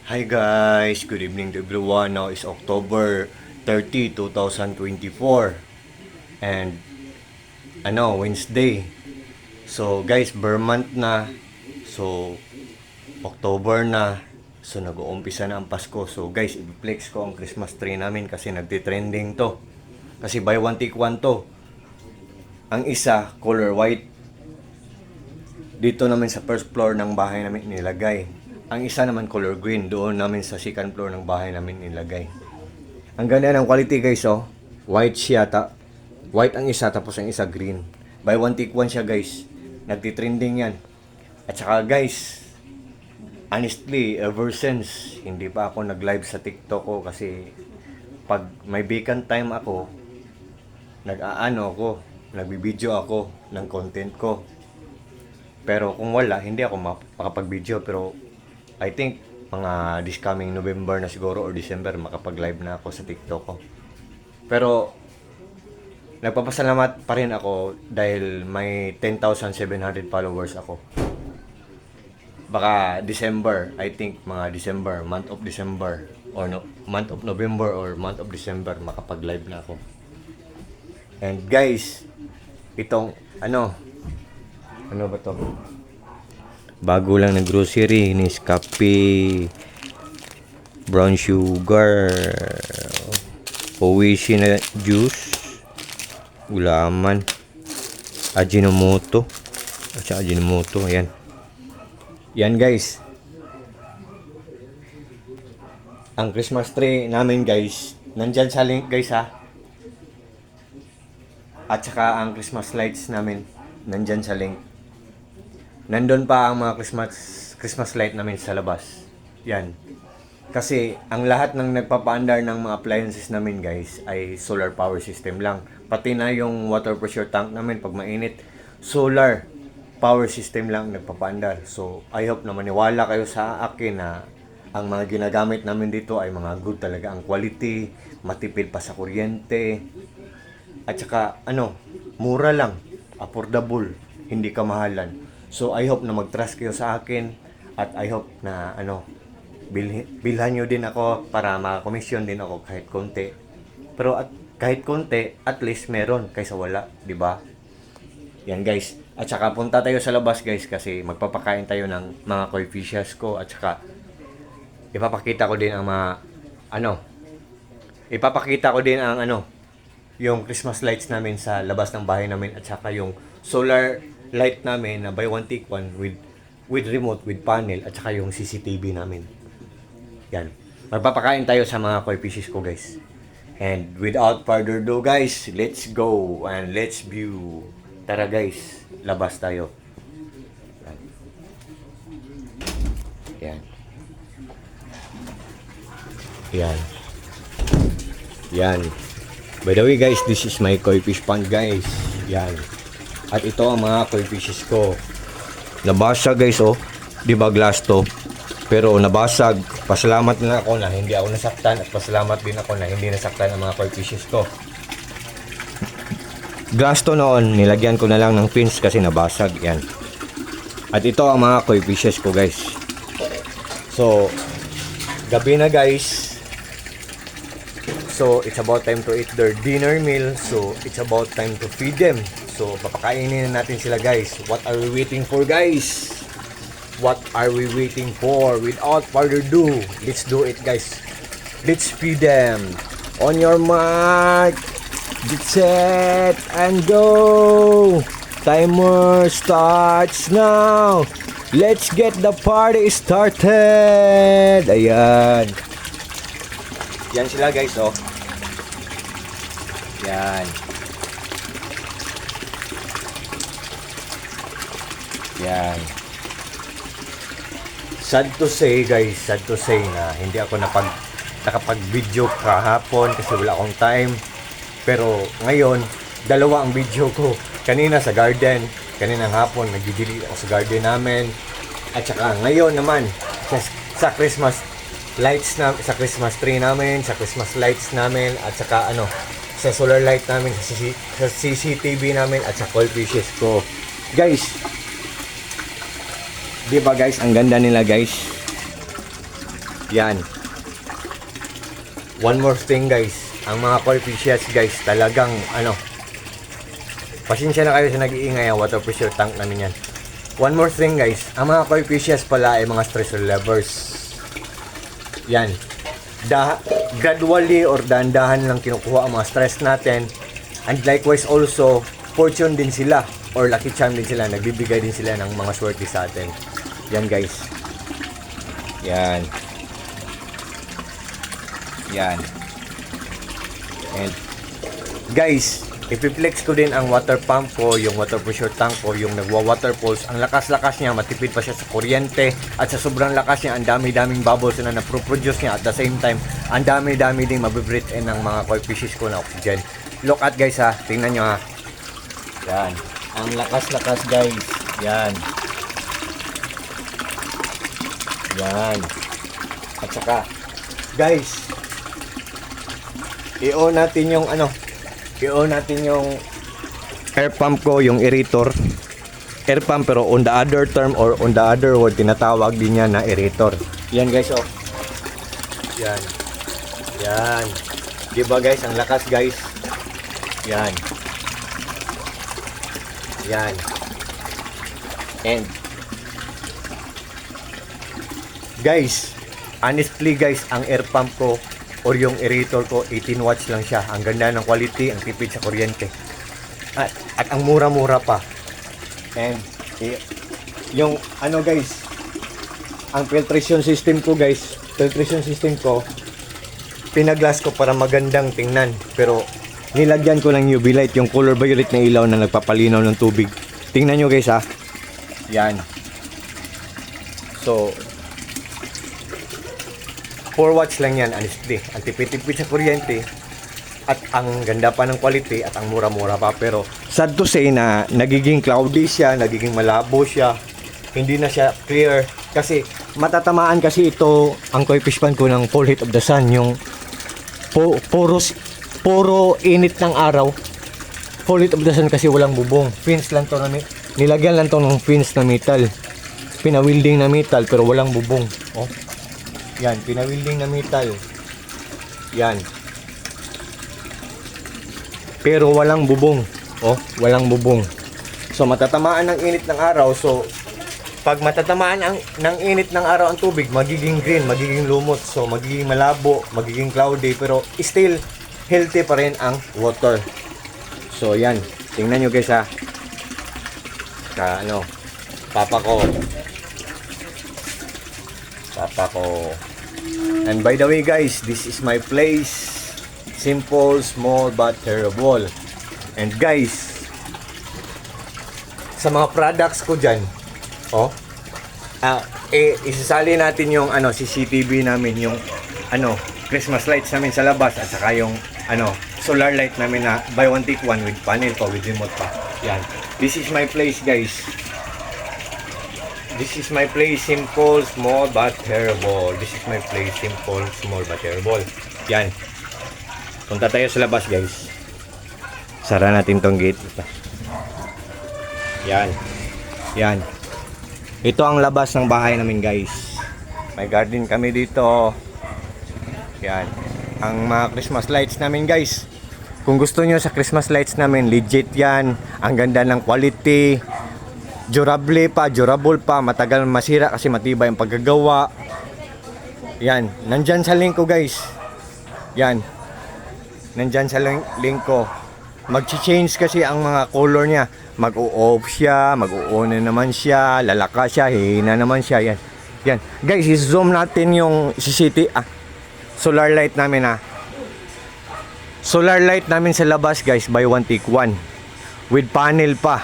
Hi guys, good evening to everyone. Now is October 30, 2024 and Wednesday. So guys, ber month na. So October na. So nag-uumpisa na ang Pasko. So guys, i-flex ko ang Christmas tree namin kasi nagti-trending to. Kasi buy one take one to. Ang isa color white. Dito namin sa first floor ng bahay namin nilagay. Ang isa naman color green, doon namin sa second floor ng bahay namin nilagay. Ang ganda ng quality guys, oh. White siya, white ang isa tapos ang isa green. Buy one take one siya guys. Nagti-trending yan. At saka guys, honestly, ever since hindi pa ako nag-live sa TikTok ko kasi pag may vacant time ako, nagbibideo ako ng content ko. Pero kung wala, hindi ako makapag-video. Pero I think mga this coming November na siguro or December makapag-live na ako sa TikTok ko. Pero nagpapasalamat pa rin ako dahil may 10,700 followers ako. Baka December, I think mga December, month of December or month of November or month of December makapag-live na ako. And guys, itong ano ba to? Bago lang na grocery, Nescafe, brown sugar, Oishi na juice, gulaman, Ajinomoto, ayan. Yan guys. Ang Christmas tree namin guys, nandyan sa link guys ha. At saka ang Christmas lights namin, nandyan sa link. Nandun pa ang mga Christmas light namin sa labas. Yan. Kasi ang lahat ng nagpapaandar ng mga appliances namin guys ay solar power system lang. Pati na yung water pressure tank namin pag mainit, solar power system lang nagpapaandar. So I hope na maniwala kayo sa akin na ang mga ginagamit namin dito ay mga good talaga ang quality, matipid pa sa kuryente. At saka mura lang, affordable, hindi kamahalan. So I hope na mag-trust kayo sa akin at I hope na bilhan nyo din ako para maka-commission din ako kahit konti. Pero kahit konti, at least meron kaysa wala, di ba? Yan guys. At saka punta tayo sa labas guys kasi magpapakain tayo ng mga koi fishes ko at saka ipapakita ko din ang yung Christmas lights namin sa labas ng bahay namin at saka yung solar light namin na buy one take one with remote, with panel at saka yung CCTV namin. Yan. Magpapakain tayo sa mga koi fishes ko guys. And without further ado guys, let's go and let's view. Tara guys, labas tayo. Yan. Yan. Yan. By the way guys, this is my koi fish pond guys. Yan. At ito ang mga koi fishes ko. Nabasag guys oh. Di ba glass to? Pero nabasag. Pasalamat na ako na hindi ako nasaktan at pasalamat din ako na hindi nasaktan ang mga koi fishes ko. Glass to noon, nilagyan ko na lang ng pins kasi nabasag yan. At ito ang mga koi fishes ko guys. So, gabi na guys. So, it's about time to eat their dinner meal. So, it's about time to feed them. So, papakainin na natin sila guys. What are we waiting for guys? What are we waiting for? Without further ado, let's do it guys. Let's feed them. On your mark. Get set and go. Timer starts now. Let's get the party started. Ayan. Yan sila guys oh. Yan. Yan. Sad to say guys, sad to say na hindi ako nakapag-video kahapon kasi wala akong time. Pero ngayon, dalawa ang video ko. Kanina sa garden, kaninang hapon nagdi-delete ako sa garden namin. At saka ngayon naman sa Christmas lights na, sa Christmas tree namin, sa Christmas lights namin at saka sa solar light namin, sa CCTV namin at sa koi fishes ko. Guys, di ba guys, ang ganda nila guys. Yan. One more thing guys, ang mga koi fishes guys, talagang pasensya na kayo sa nag-iingay, water pressure tank namin yan. One more thing guys, ang mga koi fishes pala ay mga stress relievers. Yan. Gradually or dahan-dahan lang kinukuha ang mga stress natin. And likewise also, fortune din sila or lucky charm din sila. Nagbibigay din sila ng mga swerte sa atin. Yan guys. Yan. Yan. And guys, ipiplex ko din ang water pump ko, yung water pressure tank ko, yung nagwa-water pulse. Ang lakas-lakas niya, matipid pa siya sa kuryente. At sa sobrang lakas niya, ang dami-daming bubbles na naproproduce niya. At the same time, ang dami-dami din mabibreathe in ng mga koi fishes ko na oxygen. Look at guys ha, tingnan nyo ha. Yan. Ang lakas-lakas guys. Yan. Yan. At saka, guys, i-on natin yung i-on natin yung air pump ko, yung aerator. Air pump pero on the other term or on the other word, tinatawag din yan na aerator. Yan guys, oh. Yan. Yan. Diba guys, ang lakas guys. Yan. Yan. And guys, honestly guys, ang air pump ko or yung aerator ko, 18 watts lang siya. Ang ganda ng quality, ang tipid sa kuryente. At ang mura-mura pa. And yung guys, ang filtration system ko guys, pinaglas ko para magandang tingnan. Pero nilagyan ko ng UV light, yung color violet na ilaw na nagpapalinaw ng tubig. Tingnan nyo guys ha. Yan. So 4 watts lang yan, honestly. Ang tipid-tipid sa kuryente at ang ganda pa ng quality at ang mura-mura pa. Pero sad to say na nagiging cloudy siya, nagiging malabo siya, hindi na siya clear kasi matatamaan kasi ito ang koi fish pan ko ng full heat of the sun, yung puro init ng araw. Full heat of the sun kasi walang bubong. Fins lang to, nilagyan lang to ng fins na metal, pinawilding na metal pero walang bubong. Oh, yan, pinawilding na metal. Yan, pero walang bubong. Oh, walang bubong. So matatamaan ng init ng araw. So pag matatamaan ng init ng araw ang tubig, magiging green, magiging lumot. So magiging malabo, magiging cloudy, pero still healthy pa rin ang water. So yan, tingnan nyo guys ha. Papa ko. And by the way guys, this is my place. Simple, small, but terrible. And guys, sa mga products ko dyan, isasali natin yung CCTV namin, yung Christmas lights namin sa labas, at saka yung solar light namin na buy one take one with panel pa, with remote pa. Yan. This is my place guys. This is my place, simple, small, but terrible. This is my place, simple, small, but terrible. Yan. Punta tayo sa labas guys. Sara natin tong gate. Yan. Yan. Ito ang labas ng bahay namin guys. May garden kami dito. Yan. Ang mga Christmas lights namin guys. Kung gusto nyo sa Christmas lights namin, legit yan. Ang ganda ng quality. Durable pa. Matagal masira kasi matibay ang paggagawa. Yan. Nandyan sa link ko guys. Yan. Nandyan sa link ko. Mag-change kasi ang mga color niya. Mag-o-off siya, mag-o-on na naman siya, lalaka siya, hihina naman siya. Yan. Yan. Guys, i-zoom natin yung solar light namin ha. Solar light namin sa labas guys, buy one take one. With panel pa,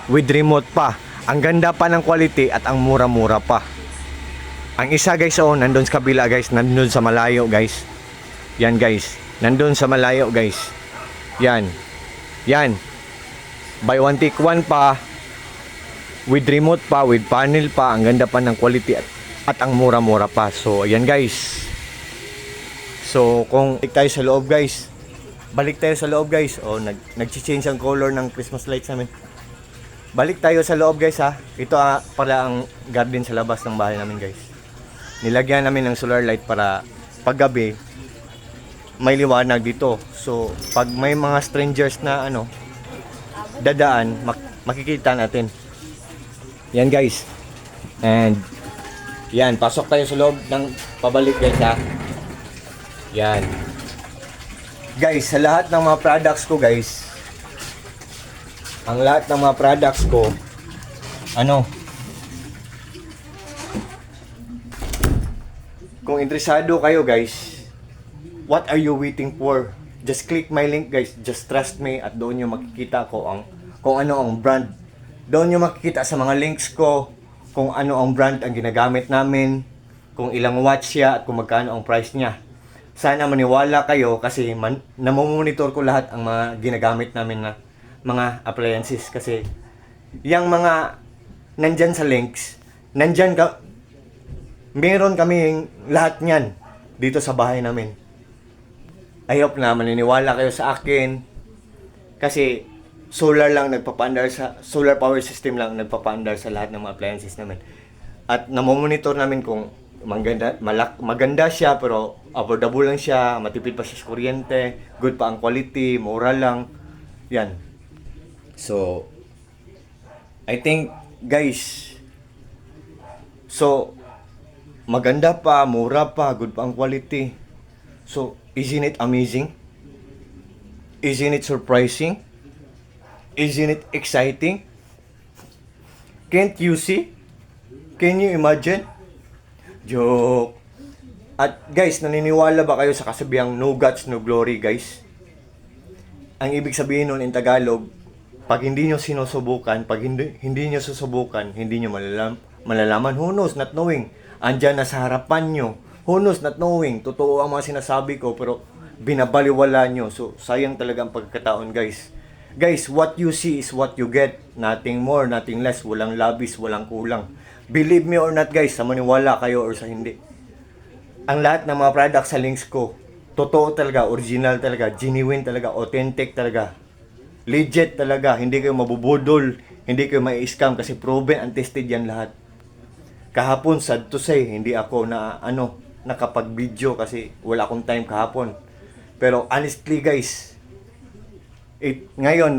with remote pa. Ang ganda pa ng quality at ang mura-mura pa. Ang isa guys, nandun sa kabila guys, nandun sa malayo guys. Yan guys, nandun sa malayo guys. Yan. Yan. Buy one take one pa, with remote pa, with panel pa. Ang ganda pa ng quality at ang mura-mura pa. So ayan guys. So kung balik tayo sa loob guys, nag-change ang color ng Christmas lights namin. Balik tayo sa loob guys ha. Ito pala ang garden sa labas ng bahay namin guys. nilagyan namin ng solar light para paggabi may liwanag dito. So, pag may mga strangers na dadaan, makikita natin. Yan guys. And yan, pasok tayo sa loob ng pabalik guys ha. Yan. Guys, sa lahat ng mga products ko guys, ang lahat ng mga products ko, kung interesado kayo guys, what are you waiting for? Just click my link guys, just trust me, at doon nyo makikita kung ano ang brand. Doon nyo makikita sa mga links ko kung ano ang brand ang ginagamit namin, kung ilang watts siya at kung magkano ang price niya. Sana maniwala kayo kasi namomonitor ko lahat ang mga ginagamit namin na mga appliances kasi yung mga nandyan sa links, meron kami lahat niyan dito sa bahay namin. I hope na maniniwala kayo sa akin kasi solar power system lang nagpapaandar sa lahat ng mga appliances namin. At namomonitor namin kung maganda siya pero affordable lang siya, matipid pa siya sa kuryente, good pa ang quality, mura lang. Yan. So, I think guys, so maganda pa, mura pa, good pa ang quality. So, isn't it amazing? Isn't it surprising? Isn't it exciting? Can't you see? Can you imagine? Joke. At guys, naniniwala ba kayo sa kasabihang no guts, no glory guys? Ang ibig sabihin nun in Tagalog, pag hindi nyo sinusubukan, pag hindi nyo susubukan, hindi nyo malalaman. Who knows, not knowing. Andyan na sa harapan nyo. Who knows, not knowing. Totoo ang mga sinasabi ko, pero binabaliwala nyo. So, sayang talaga ang pagkakataon guys. Guys, what you see is what you get. Nothing more, nothing less. Walang labis, walang kulang. Believe me or not guys, sa maniwala kayo or sa hindi. Ang lahat ng mga products sa links ko, totoo talaga, original talaga, genuine talaga, authentic talaga. Legit talaga, hindi kayo mabubudol, hindi kayo mai-scam kasi proven and tested yan lahat. Kahapon, sad to say, hindi ako nakapag-video kasi wala akong time kahapon. Pero honestly guys, ngayon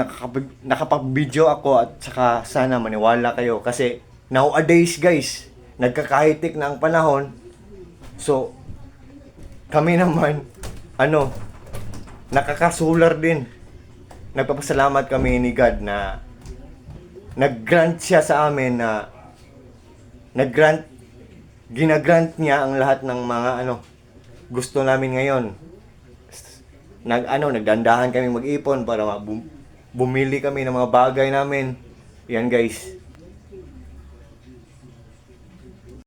nakapag-video ako at saka sana maniwala kayo kasi nowadays guys, nagkakahitik na ang panahon. So, kami naman, nakaka-solar din. Nagpapasalamat kami ni God na nag-grant siya sa amin na ginagrant niya ang lahat ng mga gusto namin ngayon. Nagdandahan kami mag-ipon para bumili kami ng mga bagay namin. Yan guys.